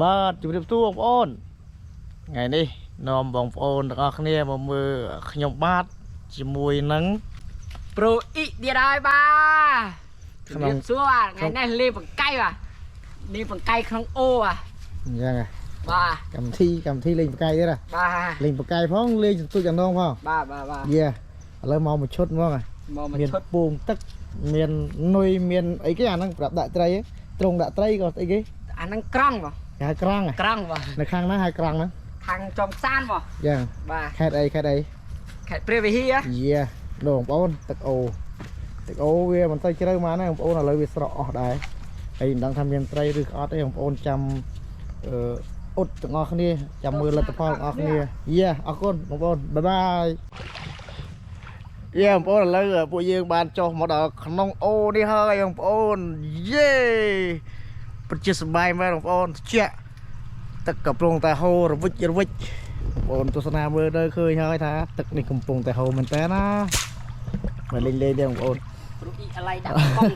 បាទជម្រាបសួរបងប្អូនថ្ងៃនេះនាំបងប្អូនទាំងអស់គ្នាមកមើលខ្ញុំបាទជាមួយនឹងប្រូអ៊ីទៀតហើយបាទជម្រាបសួរថ្ងៃនេះលេងបង្កៃបាទលេងបង្កៃក្នុងអូអញ្ចឹងបាទកម្មវិធីលេងបង្កៃទៀតបាទលេងបង្កៃផងលេងសន្ទុកយ៉ាងនងផងបាទយាឥឡូវមកឈុតហ្មងមានពងទឹកមាននុយមានអីគេអាហ្នឹងប្រាប់ដាក់ត្រីត្រង់ដាក់ត្រីក៏ស្អីគេអាហ្នឹងក្រង់បងគេហៅក្រង់បាទនៅខាងណាហៅក្រង់ហ្នឹងខាងចំសានបងយ៉ាងបាទខេត្តអីខេត្តព្រះវិហារយាបងប្អូនទឹកអូវាមិនទៅជ្រៅមកណាបងប្អូនឥឡូវវាស្រកអស់ដែរហើយមិនដឹងថាមានត្រីឬក៏អត់ទេបងប្អូនចាំអ៊ុតទាំងអស់គ្នាចាំមើលលទ្ធផលទាំងអស់គ្នាយាអរគុណបងប្អូនបាយបាយយាបងប្អូនឥឡូវពួកយើងបានចុះមកដល់ក្នុងអូនេះហើយបងប្អូនយេពិតជាសប្បាយមែនបងប្អូនត្រជាក់ទឹកកំពុងតែហូររវិចបងប្អូនទស្សនាមើលទៅឃើញហើយថាទឹកនេះកំពុងតែហូរមែនតើណាមកលេងទេបងប្អូនប្រូអ៊ីអាឡៃដាក់កង់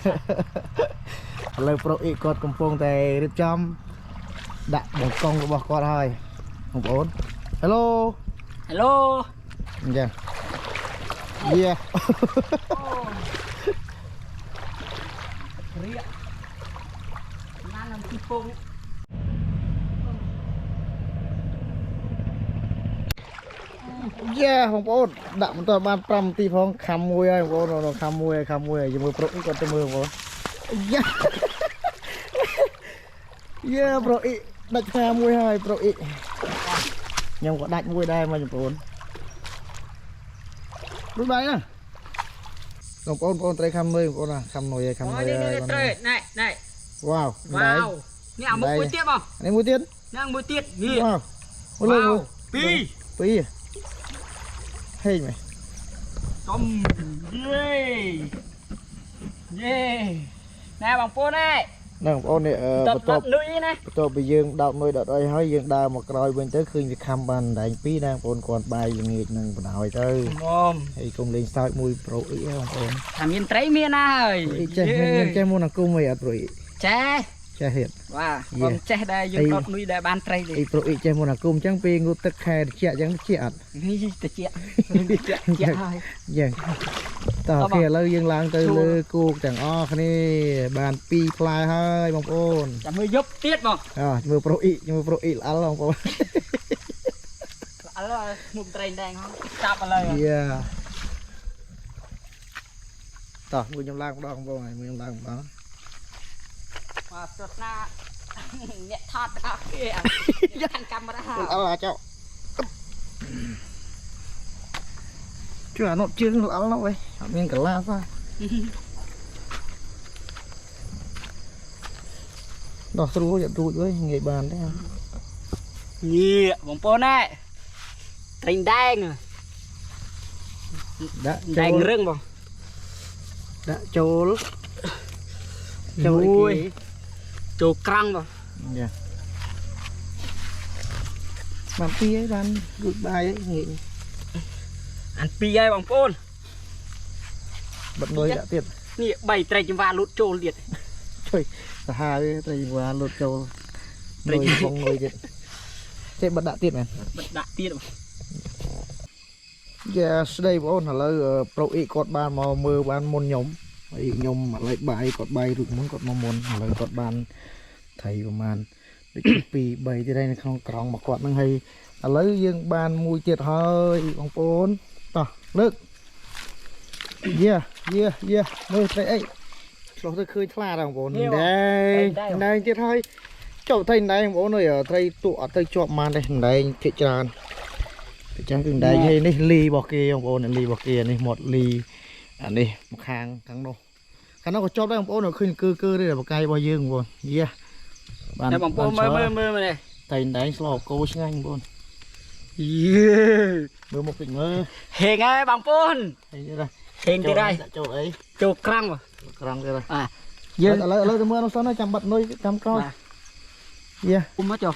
ឥឡូវប្រូអ៊ីគាត់កំពុងតែរៀបចំដាក់បង្កងរបស់គាត់ហើយបងប្អូន Hello អញ្ចឹងយារៀកណានំទីពងយាបងប្អូនដាក់មិនទាន់បាន5នាទីផងខំមួយហើយបងប្អូនខំមួយជាមួយប្រូអ៊ីគាត់ទៅមើលបងប្អូនយាប្រូអ៊ីដាច់ខាមួយហើយប្រូអ៊ីខ្ញុំក៏ដាច់មួយដែរមកបងប្អូនដូចបាយណាបងប្អូនត្រីខំនុយបងប្អូនណាខំនុយហើយត្រីណែវ៉ាវនេះអាមុខមួយទៀតបងនេះមួយទៀតហ្នឹងមួយទៀតនេះវ៉ាវពីរហេងមែនកំយេណែបងប្អូនណែបងប្អូននេះបន្ទាប់នុយណាបន្ទាប់ពីយើងដោតនុយដោតអីហើយយើងដើរមកក្រោយវិញទៅឃើញវាខំបានដែងពីរណាបងប្អូនគាត់បាយងាកនឹងបណ្ដោយទៅហើយកុំលេងសើចមួយប្រូអ៊ីបងប្អូនថាមានត្រីមានណាហើយចេះមុនអង្គុំអីអត់ប្រូអ៊ីចេះហេតុបាទខ្ញុំចេះដែរយើងដោតនុយដែរបានត្រីទេប្រូអ៊ីចេះមុនអង្គុំអញ្ចឹងពេលងូតទឹកខែត្រជាក់អញ្ចឹងត្រជាក់អត់នេះត្រជាក់ហើយយ៉ាងតោះគេឥឡូវយើងឡើងទៅលើគោកទាំងអស់គ្នាបាន2ផ្លែហើយបងប្អូនចាំមើលយប់ទៀតបងមើលប្រូអ៊ីល្អល់បងប្អូនល្អល់មុខត្រីដែងហ្នឹងចាប់ឥឡូវយាតោះមួយខ្ញុំឡើងម្ដងបងហើយមួយខ្ញុំឡើងម្ដងបាទទស្សនាអ្នកថតទាំងអស់គ្នាកាន់កាមេរ៉ាល្អល់អាចជួយអានោះជើងល្អល់នោះវិញអត់មានកលាសដោះស្រួលយករួចវិញងាយបានទេបងប្អូនណែត្រីដែងដាក់ដែងរឹងបងដាក់ចូលក្រាំងបងយ៉ាបានពីហើយបានរួចបាយហើយងាយអានពីហើយបងប្អូនបិទនុយដាក់ទៀតនេះ3ត្រីចង្វាលូតចូលទៀតជួយសាហាវត្រីចង្វាលូតចូលត្រីបងនុយទៀតចេះបិទដាក់ទៀតមែនបិទដាក់ទៀតយ៉ាស្ដីបងប្អូនឥឡូវប្រូអ៊ីគាត់បានមកមើលបានមុនខ្ញុំហើយខ្ញុំឥឡូវបាយគាត់បាយរួចមុនគាត់មកមុនឥឡូវគាត់បានត្រីប្រហែលដូច2 3ទៀតហើយនៅក្នុងក្រងមកគាត់ហ្នឹងហើយឥឡូវយើងបានមួយទៀតហើយបងប្អូនតោះលើកយាមើលត្រីអីឆ្លោះទៅឃើញថ្លាដែរបងប្អូនដែងទៀតហើយចុះត្រីដែងបងប្អូនអើយត្រីទូអត់ទៅជាប់បានទេដែងភាគច្រើនអញ្ចឹងគឺដែងហើយនេះលីរបស់គេបងប្អូនលីរបស់គេនេះមាត់លីអានេះមកខាងនោះក៏ជាប់ដែរបងប្អូនឃើញគឺទេបកាយរបស់យើងបងប្អូនយាបានបងប្អូនមើលនេះត្រីដែងស្លោគោឆ្ងាញ់បងប្អូនមើលមកពេញមើលហេងហើយបងប្អូនហេងទៀតហើយចូលអីចូលក្រាំងទៀតយើងឥឡូវទៅមើលនោះសិនចាំបាត់នុយចាំក្រោយយាគុំមកចុះ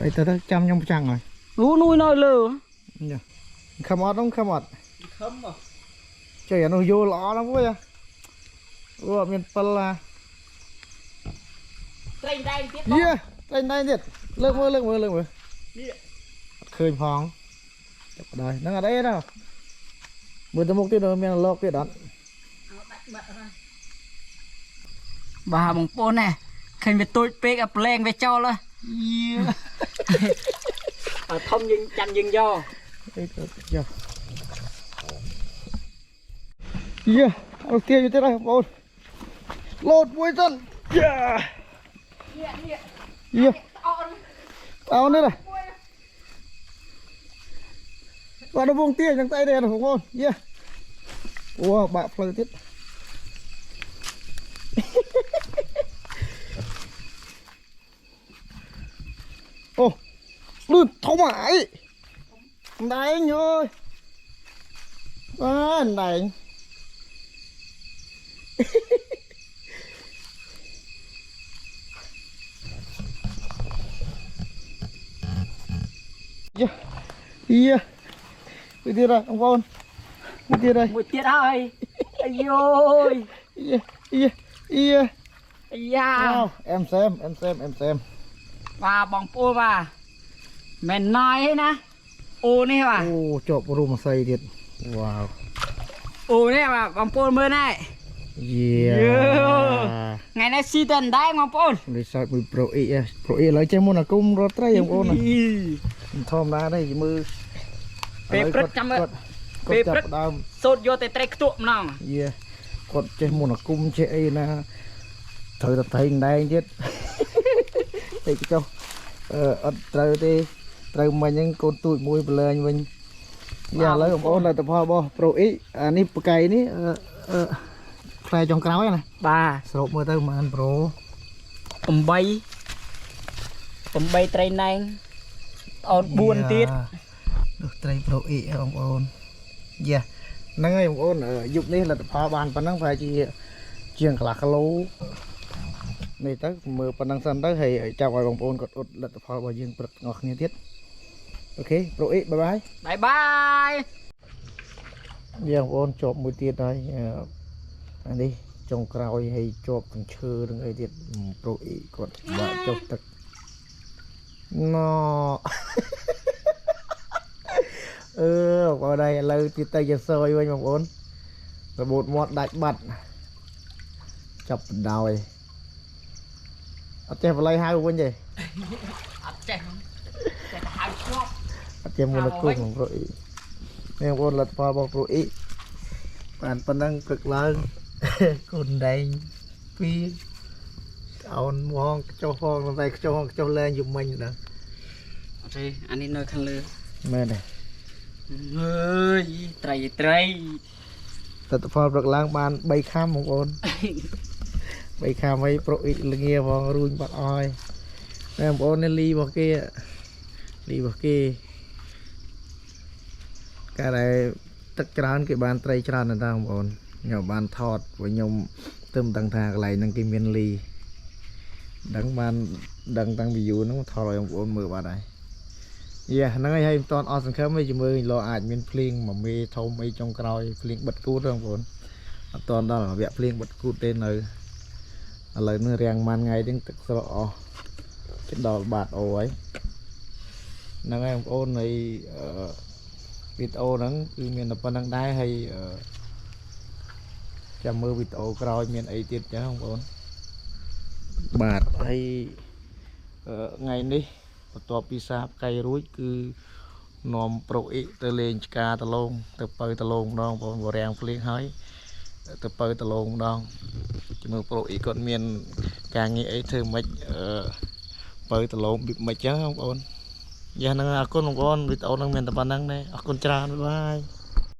អីទៅចាំខ្ញុំចាំងហើយនុយនៅលើខំអត់ខំមកជួយអានោះយល់ល្អណាស់មួយអូអត់មាន7ត្រីដែងទៀតយា lên đây thiệt lơ mơ khơi phong chụp đây nó ở đây đâu bữa tới mục tiêu rồi mình lọc cái đó bà bông pôn nè khơi về tôi pê gặp len về cho luôn thông nhưng chăn nhưng do ok như thế này bồn lột mũi chân tao nữa này và nó buông tia trong tay đây rồi không wow bạ phơi tiết ô lươn thấu mãi đánh ơi đánh Cái tiết đây, ông con. Cái tiết đây. Một tiết ơi. Ây ôi. Wow, em xem. Và bóng pô và mình nói ấy nè. Ô này mà. Ô, chộp rùm mà xây thiệt. Wow. Ô này mà, bóng pô mơ này. Ngày nay si tên đấy bóng pô. Để sao bị pro e lấy chơi môn là cung rồi trái ông con này. Thom ra đây mưa. Bếp rất chăm ơi. Bếp rất sốt vô tới trái tuộm nào. Còn chơi môn là cung chơi nè. Thời tập thành đây chết. Đây cái châu. Trời thì trời mà những con tụi mùi lên mình. Giờ lấy ông con là tập hoa bo pro e. Này cây ní khai trong cáo này. Bà. Sộp mưa tới mà ăn pro. Bay trái nanh. Buồn tiết. Được trái pro e ông con. Nâng ơi ông con ở dục này là tập hoa bàn và nâng phải chỉ chiêng khá là lố. Này tới mưa phần năng sân tới thì chào mọi ông còn ột lật phò vào dương bật ngọt như tiết. Ok pro e bye bye. Giờ ông chộp một tiết đây anh đi trong cào hay chộp thằng chơ đừng ấy tiết pro e còn vợ chộp tật nó vào đây lâu tiết tay giờ soi với ông ôn rồi một mọt đại bật chọc đào chém vào lấy hai bên gì? Chém một lần cùng rồi. Nên con lật vào bọc rồi. Bạn phần năng cực lớn. Con đánh phi. Ông mong cho phong này cho lên giùm mình nữa. Đây, anh đi nơi khăn lư. Mẹ này. Ơi, trời. Lật vào cực lớn bạn bay khám một con. Bây khám mấy pro ít là nghe vào ruin bắt oi em bố nên ly vào kia cái này tất trán cái bàn tray tràn là tao bọn nhỏ bàn thọt với nhom tôm tăng thang lại năng kim miên ly đắng bàn đắng tăng bị dụ nó thọt rồi ông bọn mưa vào đây nó ngay hay toàn ở sân khấu mấy chữ mưa lo ảnh miên phling mà mê thâu mấy trong còi phling bật cút rồi bọn toàn đó là vẽ phling bật cút tên nơi lời nó riêng man ngay đến thực rõ cái đò bạt ồ ấy năng em ôn này video nắng cứ miền là phần năng đai hay chăm mưa video coi miền ấy tiết chứ không ôn bạt hay ngày đi to pizza cây rúi cứ nòm pro ý từ lên ca từ lông từ pơi từ lông đó còn vào riêng phơi hơi từ pơi từ lông đó mưa pro ý còn miền càng nghĩ ấy thường mấy pơi từ lông bị mấy chứ không ôn giờ năng con video năng miền tập năng này con tra bye.